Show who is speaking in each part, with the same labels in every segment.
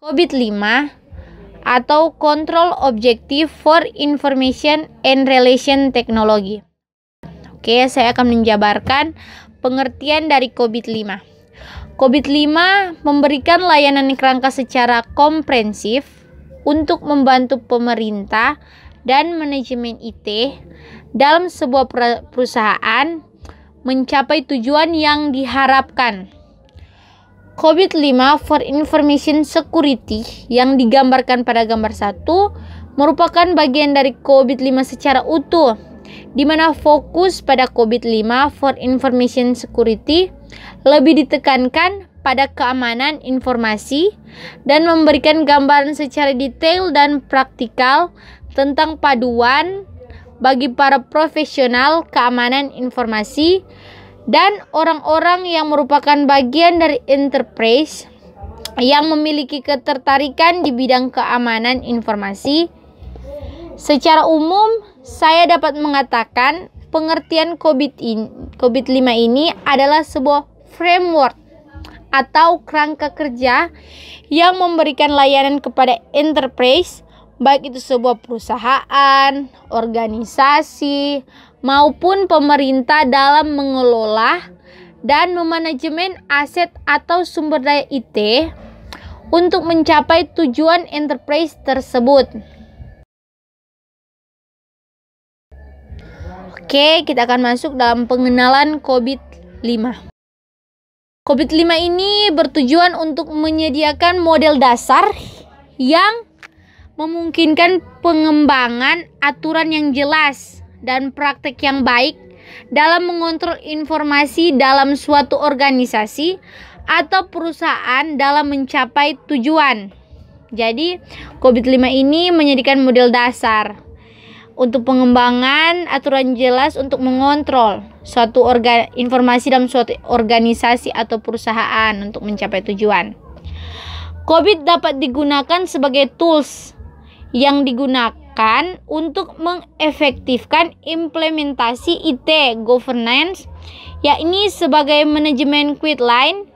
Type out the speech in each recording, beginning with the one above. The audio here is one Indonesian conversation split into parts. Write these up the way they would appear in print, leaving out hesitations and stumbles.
Speaker 1: COVID-5 atau Control Objective for Information and Relation Technology. Oke, saya akan menjabarkan pengertian dari COVID-5. COVID-5 memberikan layanan kerangka secara komprehensif untuk membantu pemerintah dan manajemen IT dalam sebuah perusahaan mencapai tujuan yang diharapkan. COVID-5 for Information Security yang digambarkan pada gambar 1 merupakan bagian dari COVID-5 secara utuh, di mana fokus pada COVID-5 for Information Security lebih ditekankan pada keamanan informasi dan memberikan gambaran secara detail dan praktikal tentang paduan bagi para profesional keamanan informasi dan orang-orang yang merupakan bagian dari enterprise yang memiliki ketertarikan di bidang keamanan informasi. Secara umum, saya dapat mengatakan pengertian COVID-5 ini adalah sebuah framework atau kerangka kerja yang memberikan layanan kepada enterprise, baik itu sebuah perusahaan, organisasi, maupun pemerintah dalam mengelola dan memanajemen aset atau sumber daya IT untuk mencapai tujuan enterprise tersebut. Oke, kita akan masuk dalam pengenalan COVID-5. COVID-5 ini bertujuan untuk menyediakan model dasar yang memungkinkan pengembangan aturan yang jelas dan praktek yang baik dalam mengontrol informasi dalam suatu organisasi atau perusahaan dalam mencapai tujuan. Jadi, COVID-5 ini menyediakan model dasar untuk pengembangan aturan jelas untuk mengontrol suatu informasi dalam suatu organisasi atau perusahaan untuk mencapai tujuan. COVID dapat digunakan sebagai tools yang digunakan untuk mengefektifkan implementasi IT governance, yakni sebagai manajemen line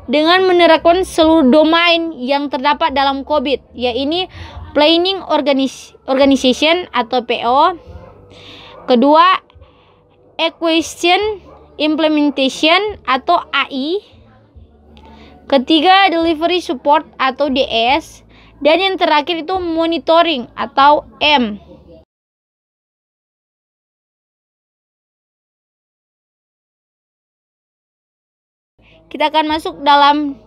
Speaker 1: dengan menerapkan seluruh domain yang terdapat dalam COVID, yaitu Planning Organization atau PO. Kedua, Acquisition Implementation atau AI. Ketiga, Delivery Support atau DS. Dan yang terakhir itu Monitoring atau M. Kita akan masuk dalam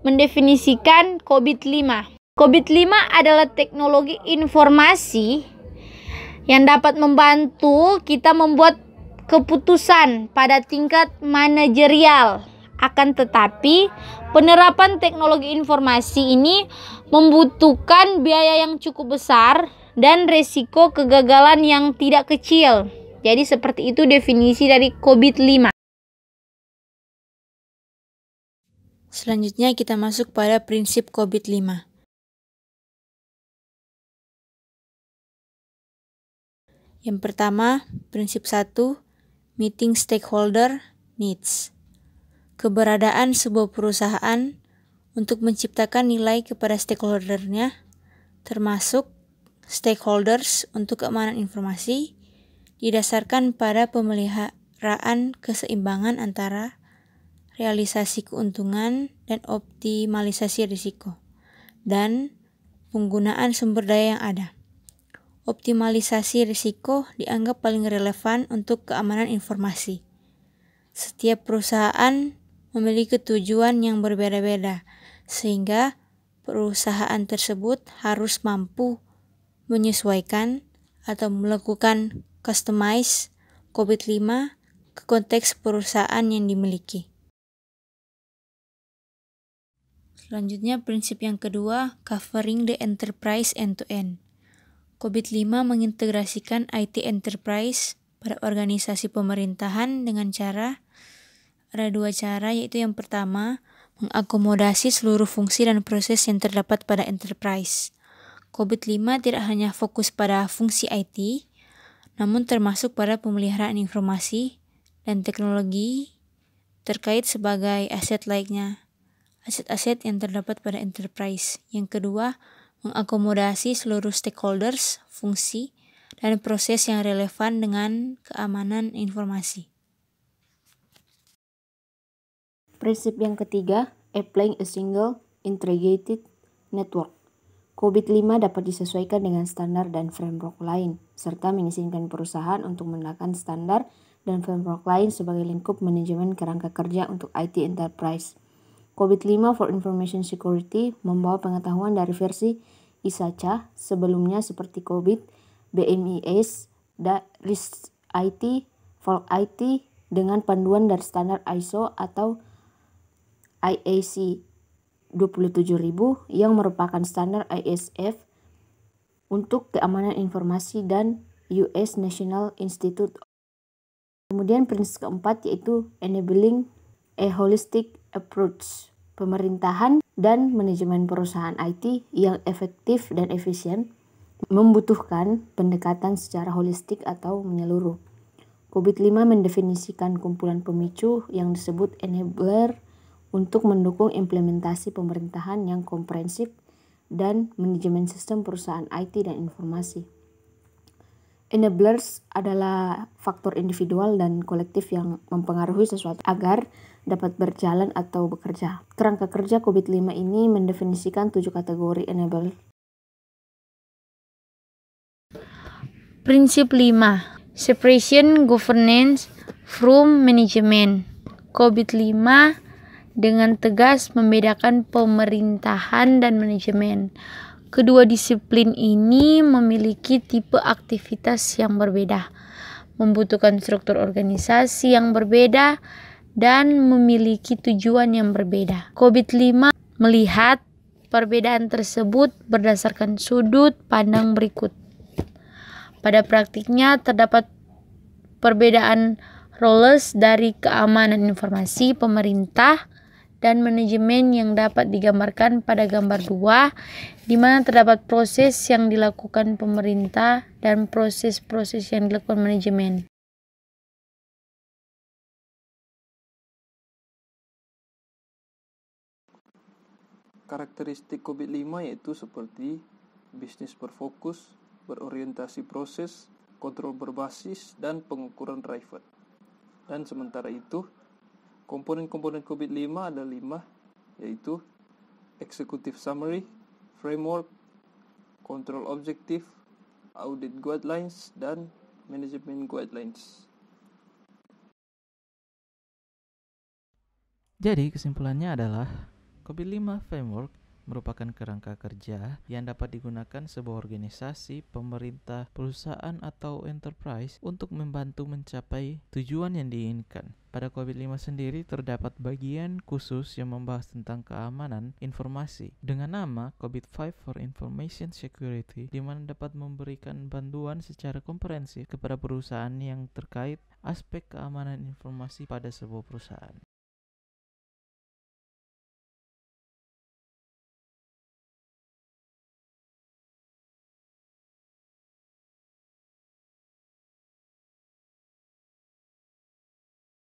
Speaker 1: mendefinisikan COVID-5. COVID-5 adalah teknologi informasi yang dapat membantu kita membuat keputusan pada tingkat manajerial. Akan tetapi, penerapan teknologi informasi ini membutuhkan biaya yang cukup besar dan resiko kegagalan yang tidak kecil. Jadi seperti itu definisi dari COVID-5.
Speaker 2: Selanjutnya kita masuk pada prinsip COVID-5. Yang pertama, prinsip 1, meeting stakeholder needs. Keberadaan sebuah perusahaan untuk menciptakan nilai kepada stakeholdernya, termasuk stakeholders untuk keamanan informasi, didasarkan pada pemeliharaan keseimbangan antara realisasi keuntungan dan optimalisasi risiko, dan penggunaan sumber daya yang ada. Optimalisasi risiko dianggap paling relevan untuk keamanan informasi. Setiap perusahaan memiliki tujuan yang berbeda-beda, sehingga perusahaan tersebut harus mampu menyesuaikan atau melakukan customize COVID-5 ke konteks perusahaan yang dimiliki. Selanjutnya, prinsip yang kedua, covering the enterprise end-to-end. COVID-5 mengintegrasikan IT enterprise pada organisasi pemerintahan dengan ada dua cara, yaitu yang pertama, mengakomodasi seluruh fungsi dan proses yang terdapat pada enterprise. COVID-5 tidak hanya fokus pada fungsi IT, namun termasuk pada pemeliharaan informasi dan teknologi terkait sebagai aset lainnya, aset-aset yang terdapat pada enterprise. Yang kedua, mengakomodasi seluruh stakeholders, fungsi, dan proses yang relevan dengan keamanan informasi.
Speaker 3: Prinsip yang ketiga, applying a single integrated network. COVID-5 dapat disesuaikan dengan standar dan framework lain, serta mengizinkan perusahaan untuk menggunakan standar dan framework lain sebagai lingkup manajemen kerangka kerja untuk IT enterprise. COVID-5 for Information Security membawa pengetahuan dari versi ISACA sebelumnya seperti COVID, BMIS, RIS IT, Vault IT dengan panduan dari standar ISO atau IAC 27000 yang merupakan standar ISF untuk keamanan informasi dan US National Institute. Kemudian prinsip keempat yaitu enabling a holistic approach. Pemerintahan dan manajemen perusahaan IT yang efektif dan efisien membutuhkan pendekatan secara holistik atau menyeluruh. COVID-5 mendefinisikan kumpulan pemicu yang disebut enabler untuk mendukung implementasi pemerintahan yang komprehensif dan manajemen sistem perusahaan IT dan informasi. Enablers adalah faktor individual dan kolektif yang mempengaruhi sesuatu agar dapat berjalan atau bekerja. Kerangka kerja COVID-5 ini mendefinisikan 7 kategori enabler.
Speaker 1: Prinsip 5. Separation governance from management. COVID-5 dengan tegas membedakan pemerintahan dan manajemen. Kedua disiplin ini memiliki tipe aktivitas yang berbeda, membutuhkan struktur organisasi yang berbeda, dan memiliki tujuan yang berbeda. COVID-5 melihat perbedaan tersebut berdasarkan sudut pandang berikut. Pada praktiknya terdapat perbedaan roles dari keamanan informasi, pemerintah, dan manajemen yang dapat digambarkan pada gambar 2, di mana terdapat proses yang dilakukan pemerintah dan proses-proses yang dilakukan manajemen.
Speaker 4: Karakteristik COVID-5 yaitu seperti bisnis berfokus, berorientasi proses, kontrol berbasis, dan pengukuran driver. Dan sementara itu, komponen-komponen COVID-5 ada 5, yaitu Executive Summary, Framework, Control Objective, Audit Guidelines, dan Management Guidelines.
Speaker 5: Jadi kesimpulannya adalah COVID-5 Framework merupakan kerangka kerja yang dapat digunakan sebuah organisasi, pemerintah, perusahaan, atau enterprise untuk membantu mencapai tujuan yang diinginkan. Pada COVID-5 sendiri terdapat bagian khusus yang membahas tentang keamanan informasi dengan nama COVID-5 for Information Security, di mana dapat memberikan bantuan secara komprehensif kepada perusahaan yang terkait aspek keamanan informasi pada sebuah perusahaan.